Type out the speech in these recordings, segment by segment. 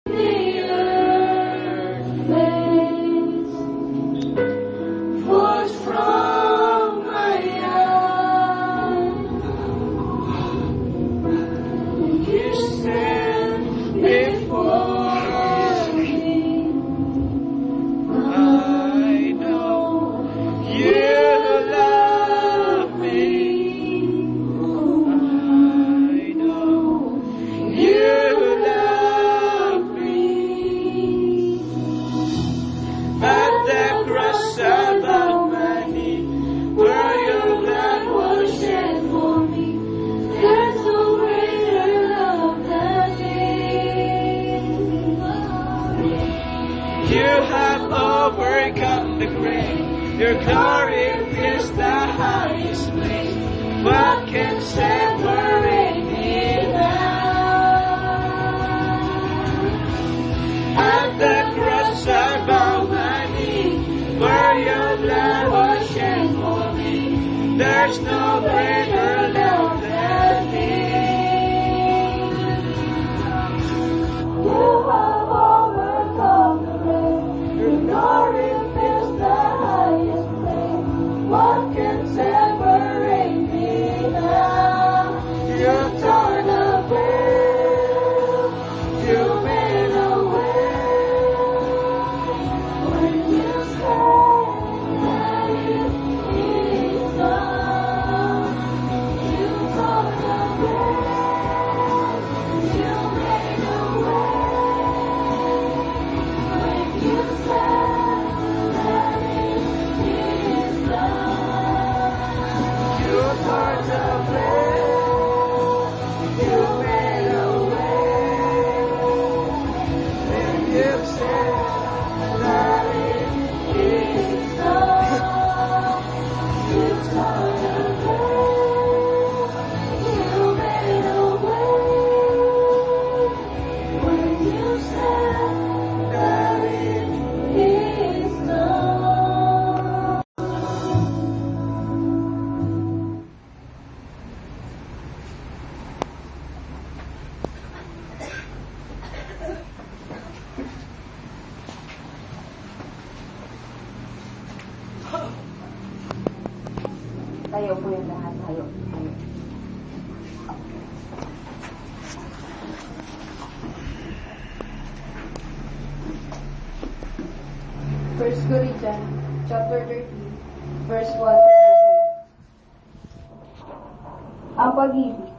The earth fades, falls from my eyes. You stand before me. I know you love me. I know you love me. At the cross above my knee, where your blood was shed for me, there's no greater love than this. You have overcome the grave. Your glory is the highest place. What can separate me now? At the cross I bow my knee, where your blood was shed for me. There's no greater love than this. You have overcome the grave. Your glory fills the highest place. What can separate me now? You torn the veil. You made a way. When you said that it is done, you torn the veil. You made a way. When you said that it is done, you torn the veil. You made a way. When you said that it is done, you torn the veil. You made a way. When you said that it is done. Tayo po yung lahat. Tayo. Tayo. First Corinthians, chapter 13, verse 1 to 13. Ang pag-ibig.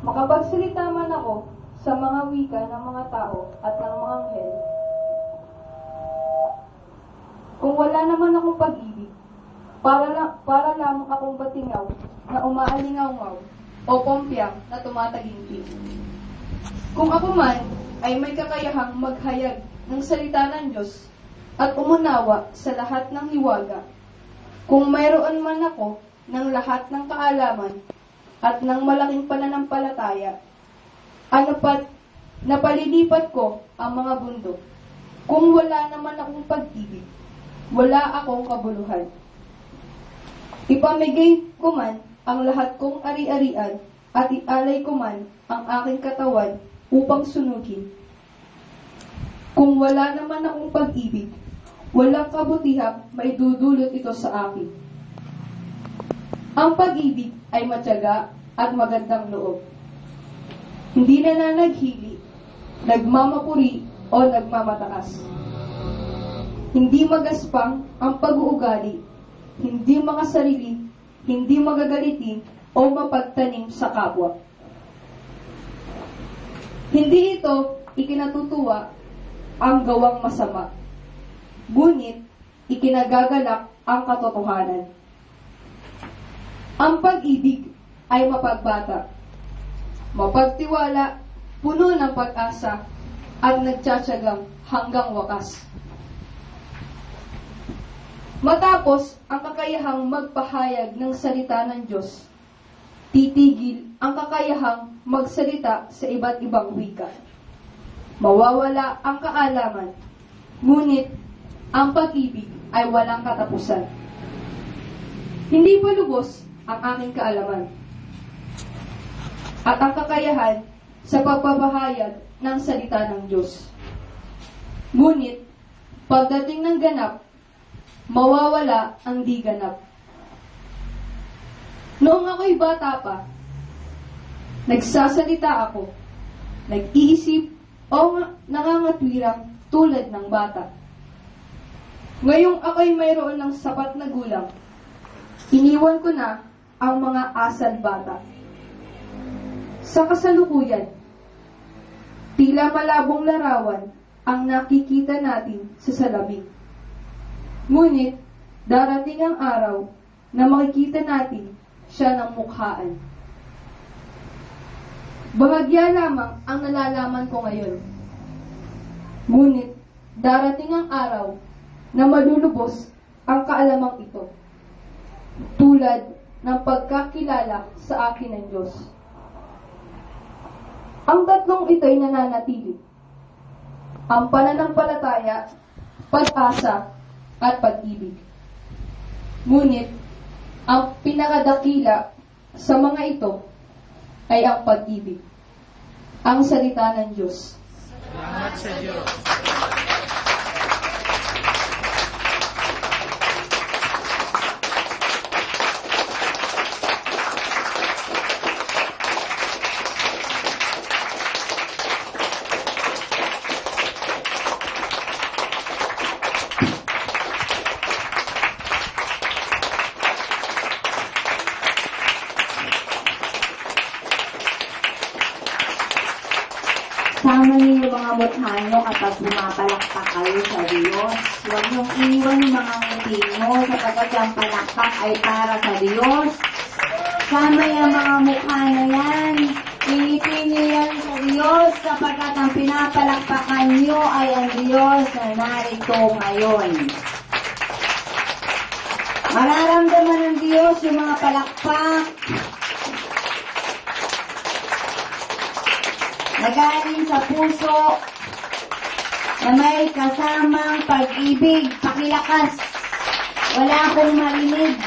Makapagsalita man ako sa mga wika ng mga tao at ng mga anghel, kung wala naman akong pag-ibig, para lamang akong batingaw na umaalingaw o pompyang na tumataginting. Kung ako man ay may kakayahang maghayag ng salita ng Diyos at umunawa sa lahat ng hiwaga, kung mayroon man ako ng lahat ng kaalaman at ng malaking pananampalataya, napalilipat ko ang mga bundok. Kung wala naman akong pag-ibig, wala akong kabuluhan. Ipamigay ko man ang lahat kong ari-arian at ialay ko man ang aking katawan upang sunugin. Kung wala naman akong pag-ibig, walang kabutihang maidudulot ito sa akin. Ang pag-ibig ay matyaga at magandang loob. Hindi nananaghili, nagmamapuri o nagmamataas. Hindi magaspang ang pag-uugali, hindi makasarili, hindi magagalitin o mapagtanim sa kapwa. Hindi ito ikinatutuwa ang gawang masama, ngunit ikinagagalak ang katotohanan. Ang pag-ibig ay mapagbata, mapagtiwala, puno ng pag-asa, at nagtsatsagang hanggang wakas. Matapos ang kakayahang magpahayag ng salita ng Diyos, titigil ang kakayahang magsalita sa iba't ibang wika. Mawawala ang kaalaman, ngunit ang pag-ibig ay walang katapusan. Hindi pa lubos ang aking kaalaman at ang kakayahan sa pagpapahayag ng salita ng Diyos. Ngunit, pagdating ng ganap, mawawala ang di ganap. Noong ako'y bata pa, nagsasalita ako, nag-iisip o nangangatwirang tulad ng bata. Ngayong ako'y mayroon ng sapat na gulang, iniwan ko na ang mga asal bata. Sa kasalukuyan, tila malabong larawan ang nakikita natin sa salamin. Ngunit, darating ang araw na makikita natin siya ng mukhaan. Bahagya lamang ang nalalaman ko ngayon. Ngunit, darating ang araw na malulubos ang kaalamang ito, tulad ng pagkakilala sa akin ng Diyos. Ang tatlong ito'y nananatili: ang pananampalataya, pag-asa, at pag-ibig. Ngunit, ang pinakadakila sa mga ito ay ang pag-ibig, ang salita ng Diyos. Salamat sa Diyos. Sama niyo mga mukha nyo kapag pumapalakpak kayo sa Diyos. Huwag niyong iwan yung mga ngiti mo sapagkat ang palakpak ay para sa Diyos. Sama yung mga mukha na yan. Iitin niyo yan sa Diyos sapagkat ang pinapalakpakan niyo ay ang Diyos na narito ngayon. Mararamdaman ng Diyos yung mga palakpak na galing sa puso na may kasamang pag-ibig. Pakilakas. Wala akong marinig.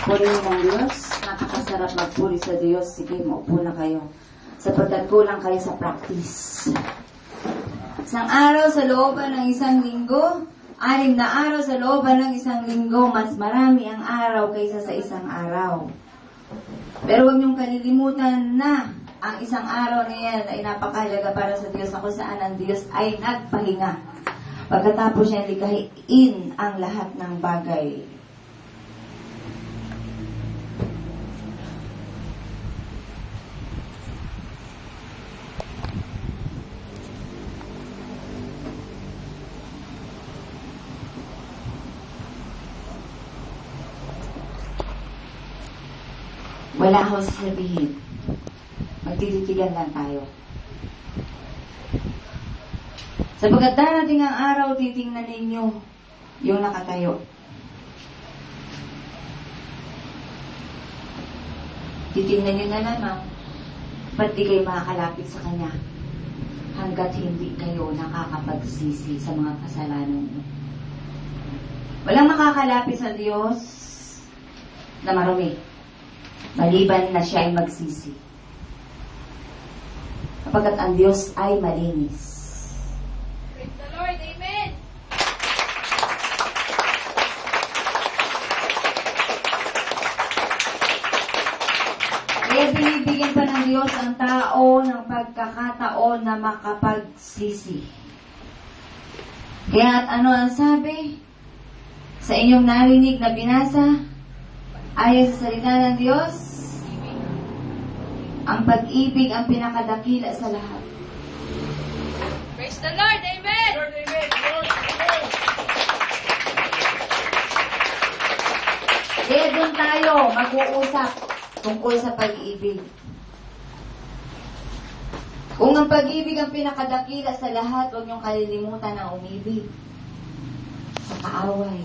Purihin ng Diyos. Napakasarap magpuri sa Diyos. Sige, maupo na kayo. Sapagkat kulang kayo sa practice. Isang araw sa looban ng isang linggo, 6 na araw sa looban ng isang linggo, mas marami ang araw kaysa sa isang araw. Pero huwag niyong kalilimutan na ang isang araw na yan ay napakahalaga para sa Diyos, kung saan ang Diyos ay nagpahinga. Pagkatapos niya likhain ang lahat ng bagay. Wala akong sasabihin. Magtititigan lang tayo. Sapagkat darating ang araw, titingnan ninyo yung nakatayo. Titingnan nyo na naman, ba't di kayo makakalapit sa Kanya hanggat hindi kayo nakakapagsisi sa mga kasalanan nyo. Walang makakalapit sa Diyos na marumi, maliban na siya ay magsisi. Kapagkat ang Diyos ay malinis. Praise the Lord, Amen! Kaya binibigyan pa ng Diyos ang tao ng pagkakataon na makapagsisi. Kaya ano ang sabi sa inyong narinig na binasa ayon sa salita ng Diyos? Ang pag-ibig ang pinakadakila sa lahat. Praise the Lord. Amen. Kaya doon tayo mag-uusap tungkol sa pag-ibig. Kung ang pag-ibig ang pinakadakila sa lahat, huwag niyong kalilimutan ang umibig sa kaaway.